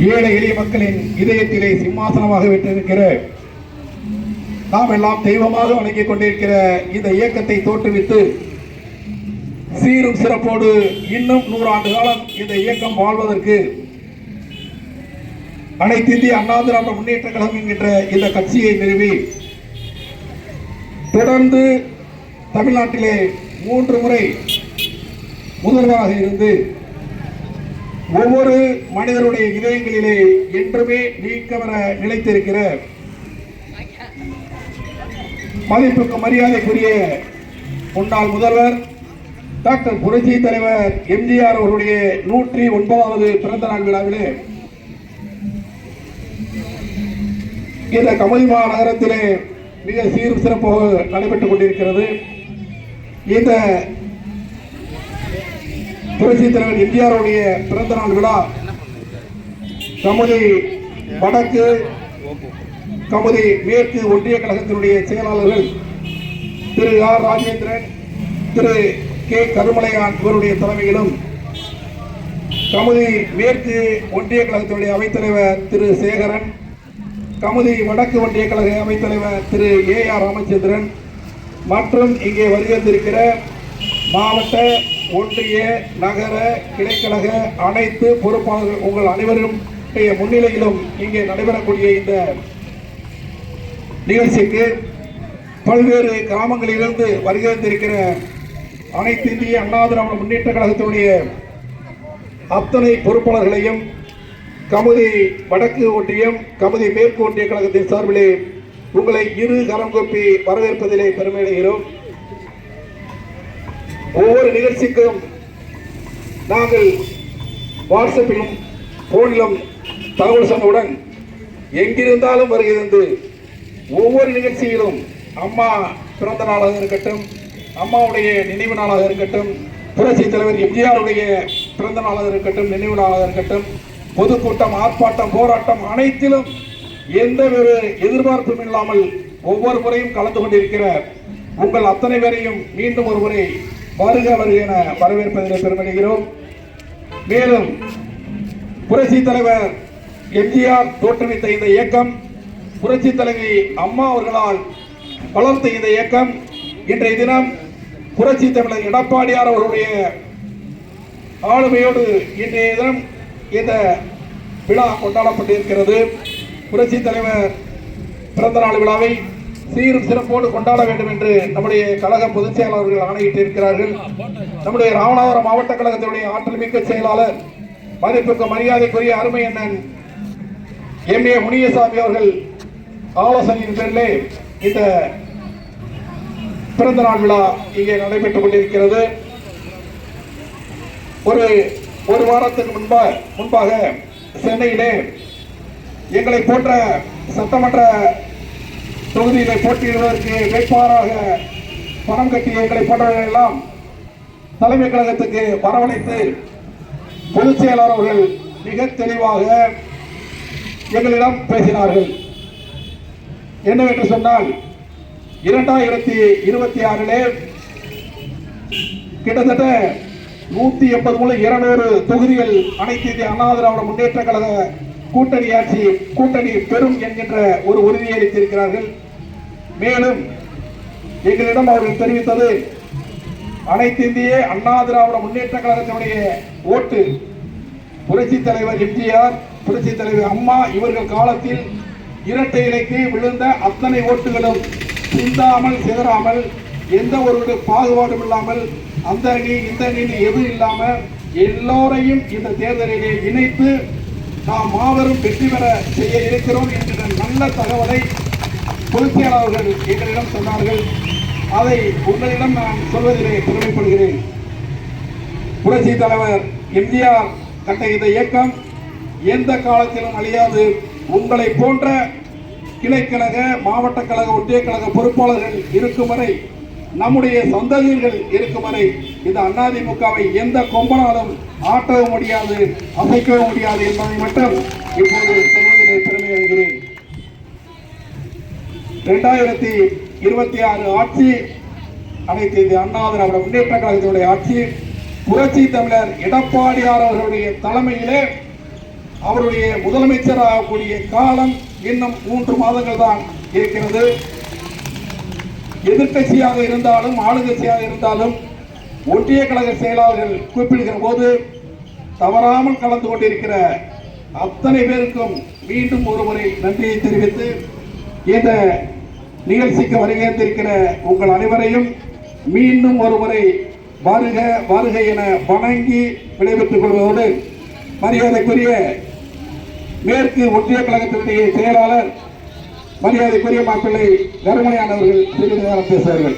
ஏழை எளிய மக்களின் இதயத்திலே சிம்மாசனமாக விட்டிருக்கிற, நாம் எல்லாம் தெய்வமாக வணங்கிக் கொண்டிருக்கிற இந்த இயக்கத்தை தோற்றுவித்து சீரும் சிறப்போடு இன்னும் 100 ஆண்டு காலம் இந்த இயக்கம் வாழ்வதற்கு அனைத்து இந்திய அண்ணா திராவிட முன்னேற்ற கழகம் என்கின்ற இந்த கட்சியை நிறுவி தொடர்ந்து தமிழ்நாட்டிலே 3 முறை முதல்வராக இருந்து ஒவ்வொரு மனிதனுடைய இதயங்களிலே என்றுமே நீக்கவர நிலைத்திருக்கிற மதிப்புக்கு மரியாதைக்குரிய முன்னாள் முதல்வர் டாக்டர் புரட்சி தலைவர் எம்ஜிஆர் அவருடைய 109வது பிறந்த நாள் விழாவிலே இந்த கமலிமா நகரத்திலே மிக சீரும் சிறப்பாக நடைபெற்றுக் கொண்டிருக்கிறது. இந்த புரட்சி தலைவர் எம்ஜிஆருடைய பிறந்த நாள் விழா கமுதி வடக்கு கமுதி மேற்கு ஒன்றிய கழகத்தினுடைய செயலாளர்கள் திரு ஆர் ராஜேந்திரன், திரு கே கருமலையான் இவருடைய தலைமையிலும், கமுதி மேற்கு ஒன்றிய கழகத்தினுடைய அவைத்தலைவர் திரு சேகரன், கமுதி வடக்கு ஒன்றிய கழக அவைத்தலைவர் திரு ஏ.ஆர். ராமச்சந்திரன் மற்றும் இங்கே வருகின்றிருக்கிற மாவட்ட, ஒன்றிய, நகர, கிளைக்கழக அனைத்து பொறுப்பாளர்கள் உங்கள் அனைவரும் முன்னிலையிலும் இங்கே நடைபெறக்கூடிய இந்த நிகழ்ச்சிக்கு பல்வேறு கிராமங்களிலிருந்து வருகின்றிருக்கிற அனைத்து இந்திய அண்ணா திராவிட முன்னேற்ற கழகத்தினுடைய அத்தனை பொறுப்பாளர்களையும் கமுதி வடக்கு ஒன்றியம், கமுதி மேற்கு ஒன்றிய கழகத்தின் சார்பிலே உங்களை இரு கரம் கூப்பி வரவேற்பதிலே பெருமையடைகிறோம். ஒவ்வொரு நிகழ்ச்சிக்கும் நாங்கள் வாட்ஸ்அப்பிலும் போனிலும் தகவல் சொன்னவுடன் எங்கிருந்தாலும் வருகிறது. ஒவ்வொரு நிகழ்ச்சியிலும் அம்மா பிறந்த நாளாக இருக்கட்டும், அம்மாவுடைய நினைவு நாளாக இருக்கட்டும், புரட்சி தலைவர் எம்ஜிஆருடைய பிறந்த நாளாக இருக்கட்டும், நினைவு நாளாக இருக்கட்டும், பொதுக்கூட்டம், ஆர்ப்பாட்டம், போராட்டம் அனைத்திலும் எந்த ஒரு எதிர்பார்ப்பும் இல்லாமல் ஒவ்வொரு முறையும் கலந்து கொண்டிருக்கிற உங்கள் அத்தனை பேரையும் மீண்டும் ஒரு முறை வருக வருக என வரவேற்பதில் பெருமடைகிறோம். மேலும் புரட்சி தலைவர் எம்ஜிஆர் தோற்றுவித்த இந்த இயக்கம், புரட்சி தலைவி அம்மா அவர்களால் வளர்த்த இந்த இயக்கம் இன்றைய தினம் புரட்சி தமிழர் எடப்பாடியார் அவர்களுடைய ஆளுமையோடு இன்றைய தினம் இந்த விழா கொண்டாடப்பட்டிருக்கிறது. புரட்சி தலைவர் பிறந்த நாள் விழாவை சீரும் சிறப்போடு கொண்டாட வேண்டும் என்று நம்முடைய கழக பொதுச் செயலாளர்கள் ஆணையிட்டிருக்கிறார்கள். நம்முடைய ராமநாதபுரம் மாவட்ட கழகத்தினுடைய ஆற்றல் மிக்க செயலாளர் மதிப்புக்கு மரியாதைக்குரிய அருமை அண்ணன் எம்.ஏ. முனியசாமி அவர்கள் ஆலோசனையின் பேரிலே இந்த பிறந்த நாள் விழா இங்கே நடைபெற்றுக் கொண்டிருக்கிறது. ஒரு வாரத்துக்கு முன்பாக சென்னையிலே எங்களை போன்ற சட்டமன்ற தொகுதியிலே போட்டியிடுவதற்கு வேட்பாளராக பணம் கட்டிய எங்களை போன்றவர்கள் எல்லாம் தலைமை கழகத்துக்கு வரவழைத்து பொதுச் செயலாளர் அவர்கள் மிக தெளிவாக எங்களிடம் பேசினார்கள். என்னவென்று சொன்னால் 2026 கிட்டத்தட்ட 180 முதல் 200 தொகுதிகள் அனைத்து இந்திய அண்ணா திராவிட முன்னேற்ற கழக கூட்டணி பெறும் என்கின்ற ஒரு உறுதியை அளித்திருக்கிறார்கள். மேலும் எங்களிடம் அவர்கள் தெரிவித்தது, அனைத்து இந்திய அண்ணா திராவிட முன்னேற்ற கழகத்தினுடைய ஓட்டு புரட்சி தலைவர் எம்ஜிஆர், புரட்சி தலைவர் அம்மா இவர்கள் காலத்தில் இரட்டை இலைக்கு விழுந்த அத்தனை ஓட்டுகளும் சிந்தாமல் சிதறாமல் எந்த ஒரு பாகுபாடும் இல்லாமல் அந்த அணி இந்த அணி எதுவும் இல்லாமல் எல்லோரையும் இந்த தேர்தலிலே இணைத்து நாம் மாபெரும் வெற்றி பெற செய்ய இருக்கிறோம் என்கிற நல்ல தகவலை பொதுச் செயலாளர்கள் எங்களிடம் சொன்னார்கள். அதை உங்களிடம் நான் சொல்வதிலே பெருமைப்படுகிறேன். புரட்சி தலைவர் எம்ஜிஆர் கண்ட இந்த இயக்கம் எந்த காலத்திலும் அழியாது. உங்களை போன்ற கிளைக்கழக, மாவட்ட கழக, ஒன்றிய கழக பொறுப்பாளர்கள் இருக்கும் வரை, நம்முடைய சந்ததியர்கள் இருக்கும் வரை இந்த அதிமுகவை எந்த கொம்பனாலும் ஆட்டவும் முடியாது, அசைக்கவும் முடியாது என்பதை மட்டும் இப்போது தெரிவிப்பதை பெருமை அடைகிறேன். 2026 ஆட்சி அனைத்து இந்திய அண்ணா திராவிட முன்னேற்ற கழகத்தினுடைய ஆட்சி புரட்சி தமிழர் எடப்பாடியார் அவர்களுடைய தலைமையிலே அவருடைய முதலமைச்சராகக்கூடிய காலம் இன்னும் 3 மாதங்கள் தான் இருக்கிறது. எதிர்கட்சியாக இருந்தாலும் ஆளுங்கட்சியாக இருந்தாலும் ஒன்றிய கழக செயலாளர்கள் கூப்பிடுகிற போது தவறாமல் கலந்து கொண்டிருக்கிற அத்தனை பேருக்கும் மீண்டும் ஒருமுறை நன்றியை தெரிவித்து இந்த நிகழ்ச்சிக்கு வருகின்ற உங்கள் அனைவரையும் மீண்டும் ஒருமுறை வருக வருக என வணங்கி விடைபெற்றுக் கொள்வதோடு மரியாதைக்குரிய மேற்கு ஒன்றிய கழகத்தினுடைய செயலாளர் மரியாதைக்குரிய மாப்பிள்ளை கருமணியானவர்கள் சிறிது நேரம் பேசுவார்கள்.